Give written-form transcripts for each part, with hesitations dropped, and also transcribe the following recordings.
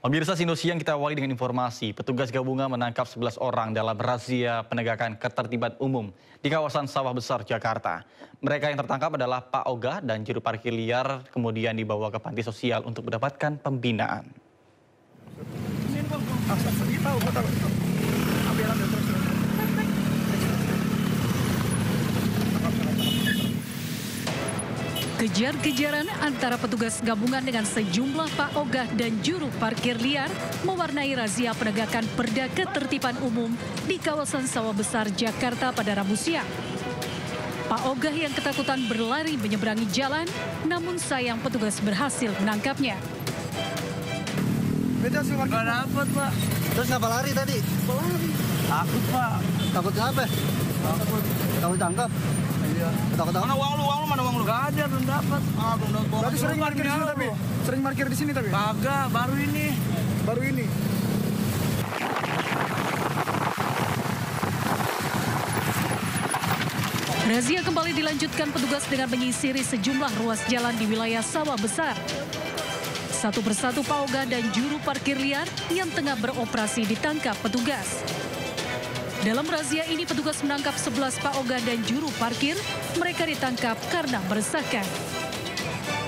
Pemirsa Sindo Siang, kita awali dengan informasi. Petugas gabungan menangkap 11 orang dalam razia penegakan ketertiban umum di kawasan Sawah Besar, Jakarta. Mereka yang tertangkap adalah Pak Oga dan juru parkir liar, kemudian dibawa ke panti sosial untuk mendapatkan pembinaan. Kejar-kejaran antara petugas gabungan dengan sejumlah Pak Ogah dan juru parkir liar mewarnai razia penegakan perda ketertiban umum di kawasan Sawah Besar, Jakarta pada Rabu siang. Pak Ogah yang ketakutan berlari menyeberangi jalan, namun sayang petugas berhasil menangkapnya. Nggak dapat, Pak. Terus ngapa lari tadi? Lari. Takut, Pak. Takut kenapa? Takut tangkap? Iya. Takut Mana uang lu? Mana uang lu? Gak ada, belum dapat. Belum dapat. Tapi sering parkir di sini tapi? Sering parkir di sini tapi? Kagak, baru ini. Baru ini? Razia kembali dilanjutkan petugas dengan menyisiri sejumlah ruas jalan di wilayah Sawah Besar. Satu persatu Pak Ogah dan juru parkir liar yang tengah beroperasi ditangkap petugas. Dalam razia ini petugas menangkap 11 Pak Ogah dan juru parkir. Mereka ditangkap karena meresahkan.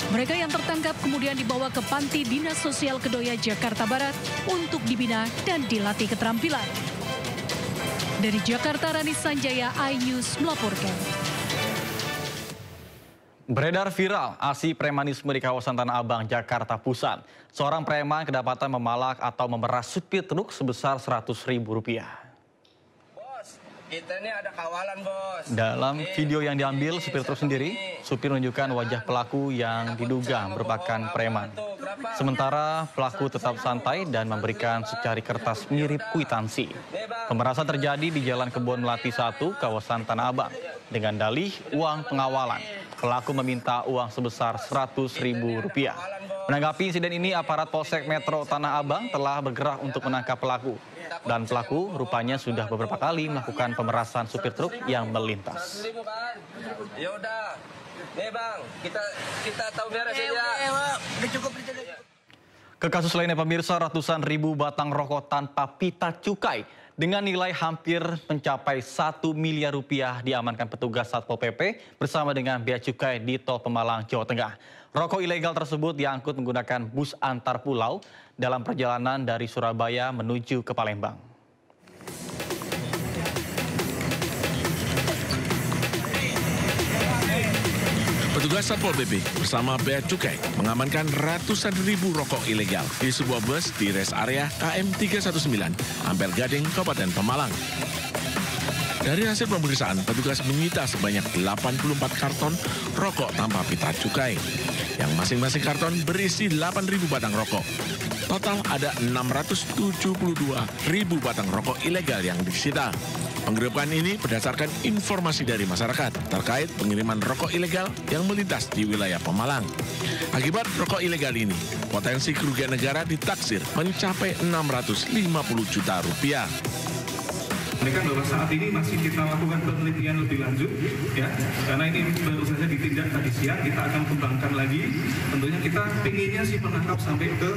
Mereka yang tertangkap kemudian dibawa ke Panti Dinas Sosial Kedoya, Jakarta Barat untuk dibina dan dilatih keterampilan. Dari Jakarta, Rani Sanjaya, iNews melaporkan. Beredar viral aksi premanisme di kawasan Tanah Abang, Jakarta Pusat. Seorang preman kedapatan memalak atau memeras supir truk sebesar Rp100.000. Kita ini ada kawalan, Bos. Dalam video yang diambil supir truk sendiri, supir menunjukkan wajah pelaku yang diduga merupakan preman. Sementara pelaku tetap santai dan memberikan secari kertas mirip kwitansi. Pemerasan terjadi di Jalan Kebon Melati 1, kawasan Tanah Abang. Dengan dalih uang pengawalan, pelaku meminta uang sebesar Rp100.000. Menanggapi insiden ini, aparat Polsek Metro Tanah Abang telah bergerak untuk menangkap pelaku. Dan pelaku rupanya sudah beberapa kali melakukan pemerasan supir truk yang melintas. Ya udah, nih Bang, kita tahu beres ya. Udah cukup. Ke kasus lainnya pemirsa, ratusan ribu batang rokok tanpa pita cukai dengan nilai hampir mencapai Rp1 miliar diamankan petugas Satpol PP bersama dengan bea cukai di Tol Pemalang, Jawa Tengah. Rokok ilegal tersebut diangkut menggunakan bus antar pulau dalam perjalanan dari Surabaya menuju ke Palembang. Petugas Satpol PP bersama Bea Cukai mengamankan ratusan ribu rokok ilegal di sebuah bus di rest area KM 319, Ampel Gading, Kabupaten Pemalang. Dari hasil pemeriksaan, petugas menyita sebanyak 84 karton rokok tanpa pita cukai, yang masing-masing karton berisi 8.000 batang rokok. Total ada 672.000 batang rokok ilegal yang disita. Penggerebekan ini berdasarkan informasi dari masyarakat terkait pengiriman rokok ilegal yang melintas di wilayah Pemalang. Akibat rokok ilegal ini, potensi kerugian negara ditaksir mencapai Rp650 juta. Mereka bahwa saat ini masih kita lakukan penelitian lebih lanjut, ya, karena ini baru saja ditindak tadi siang, kita akan kembangkan lagi. Tentunya kita pinginnya sih menangkap sampai ke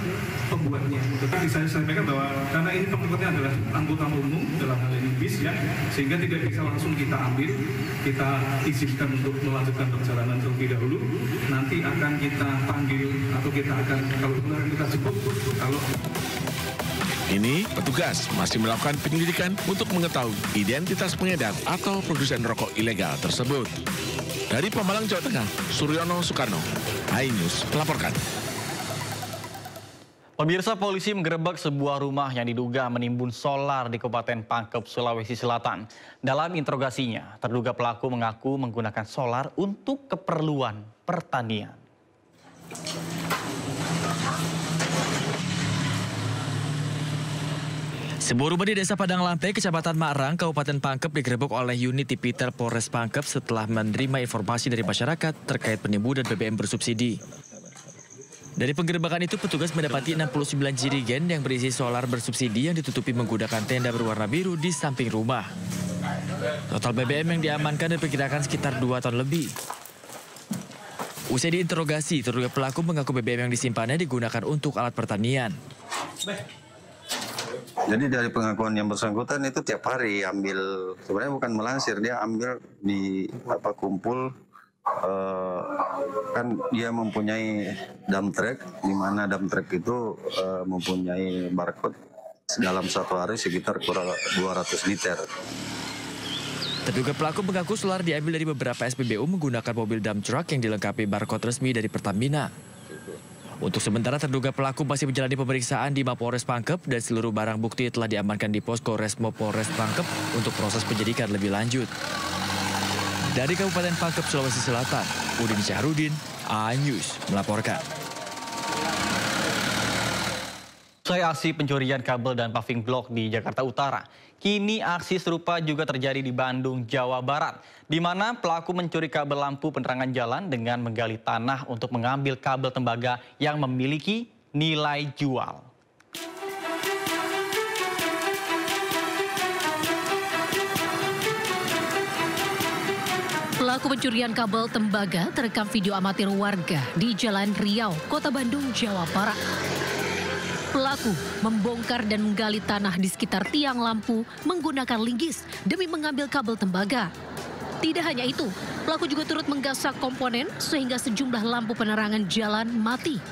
pembuatnya. Tetapi saya sampaikan bahwa karena ini pengikutnya adalah angkutan umum dalam hal ini bis, ya, sehingga tidak bisa langsung kita ambil, kita izinkan untuk melanjutkan perjalanan terlebih dahulu. Nanti akan kita panggil atau kita akan kalau benar kita jemput kalau. Ini petugas masih melakukan penyelidikan untuk mengetahui identitas pengedar atau produsen rokok ilegal tersebut. Dari Pemalang, Jawa Tengah, Suryono Soekarno, iNews melaporkan. Pemirsa, polisi menggerebek sebuah rumah yang diduga menimbun solar di Kabupaten Pangkep, Sulawesi Selatan. Dalam interogasinya, terduga pelaku mengaku menggunakan solar untuk keperluan pertanian. Sebuah rumah di Desa Padang Lantai, Kecamatan Marang, Kabupaten Pangkep digerebek oleh unit Tipiter Polres Pangkep setelah menerima informasi dari masyarakat terkait penimbunan BBM bersubsidi. Dari penggerebekan itu, petugas mendapati 69 jirigen yang berisi solar bersubsidi yang ditutupi menggunakan tenda berwarna biru di samping rumah. Total BBM yang diamankan diperkirakan sekitar 2 ton lebih. Usai diinterogasi, terduga pelaku mengaku BBM yang disimpannya digunakan untuk alat pertanian. Jadi dari pengakuan yang bersangkutan itu tiap hari ambil, sebenarnya bukan melansir, dia ambil di kumpul, kan dia mempunyai dump truck, di mana dump truck itu mempunyai barcode dalam satu hari sekitar kurang 200 liter. Terduga pelaku mengaku solar diambil dari beberapa SPBU menggunakan mobil dump truck yang dilengkapi barcode resmi dari Pertamina. Untuk sementara terduga pelaku masih menjalani pemeriksaan di Mapolres Pangkep dan seluruh barang bukti telah diamankan di Posko Resmo Polres Pangkep untuk proses penyidikan lebih lanjut. Dari Kabupaten Pangkep, Sulawesi Selatan, Udin Syahrudin, A-News melaporkan. Usai aksi pencurian kabel dan paving blok di Jakarta Utara, kini aksi serupa juga terjadi di Bandung, Jawa Barat, di mana pelaku mencuri kabel lampu penerangan jalan dengan menggali tanah untuk mengambil kabel tembaga yang memiliki nilai jual. Pelaku pencurian kabel tembaga terekam video amatir warga di Jalan Riau, Kota Bandung, Jawa Barat. Pelaku membongkar dan menggali tanah di sekitar tiang lampu menggunakan linggis demi mengambil kabel tembaga. Tidak hanya itu, pelaku juga turut menggasak komponen sehingga sejumlah lampu penerangan jalan mati.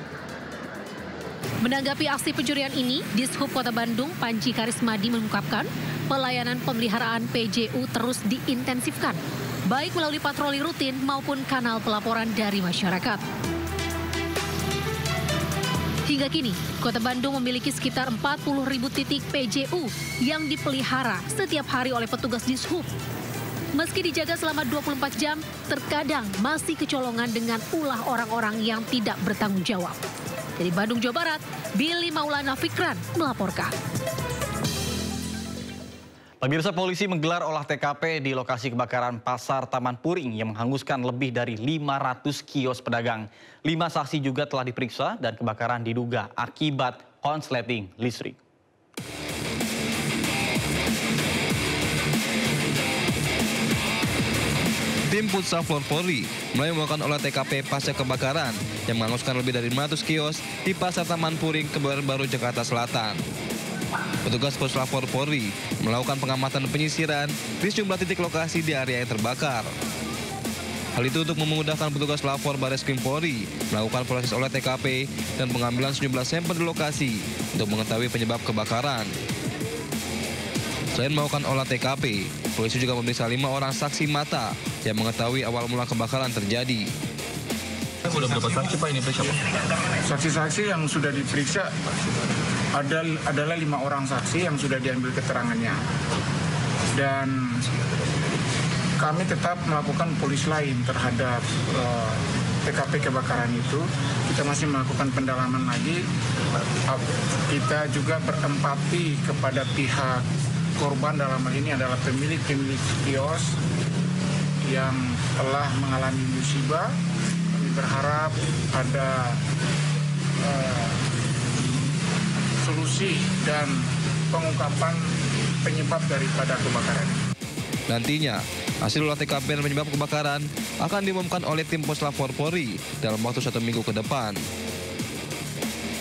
Menanggapi aksi pencurian ini, Dishub Kota Bandung Panji Karismadi mengungkapkan pelayanan pemeliharaan PJU terus diintensifkan, baik melalui patroli rutin maupun kanal pelaporan dari masyarakat. Hingga kini, Kota Bandung memiliki sekitar 40.000 titik PJU yang dipelihara setiap hari oleh petugas Dishub. Meski dijaga selama 24 jam, terkadang masih kecolongan dengan ulah orang-orang yang tidak bertanggung jawab. Dari Bandung, Jawa Barat, Billy Maulana Fikran melaporkan. Pemirsa, polisi menggelar olah TKP di lokasi kebakaran Pasar Taman Puring yang menghanguskan lebih dari 500 kios pedagang. 5 saksi juga telah diperiksa dan kebakaran diduga akibat konsleting listrik. Tim Puslapor Polri mulai melakukan olah TKP pasca kebakaran yang menghanguskan lebih dari 500 kios di Pasar Taman Puring, Kebayoran Baru, Jakarta Selatan. Petugas Puslapor Polri melakukan pengamatan penyisiran di sejumlah titik lokasi di area yang terbakar. Hal itu untuk memudahkan petugas lapor Bareskrim Polri melakukan proses olah TKP dan pengambilan sejumlah sampel di lokasi untuk mengetahui penyebab kebakaran. Selain melakukan olah TKP, polisi juga memeriksa 5 orang saksi mata yang mengetahui awal mula kebakaran terjadi. Sudah berapa saksi Pak ini periksa Pak? Saksi-saksi yang sudah diperiksa adalah 5 orang saksi yang sudah diambil keterangannya. Dan kami tetap melakukan polis lain terhadap TKP kebakaran itu. Kita masih melakukan pendalaman lagi. Kita juga berempati kepada pihak korban, dalam hal ini adalah pemilik kios yang telah mengalami musibah. Kami berharap ada solusi dan pengungkapan penyebab daripada kebakaran. Nantinya, hasil olah TKP dan penyebab kebakaran akan diumumkan oleh tim Puslapor Polri dalam waktu 1 minggu ke depan.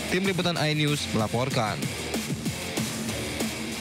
Tim Liputan iNews melaporkan.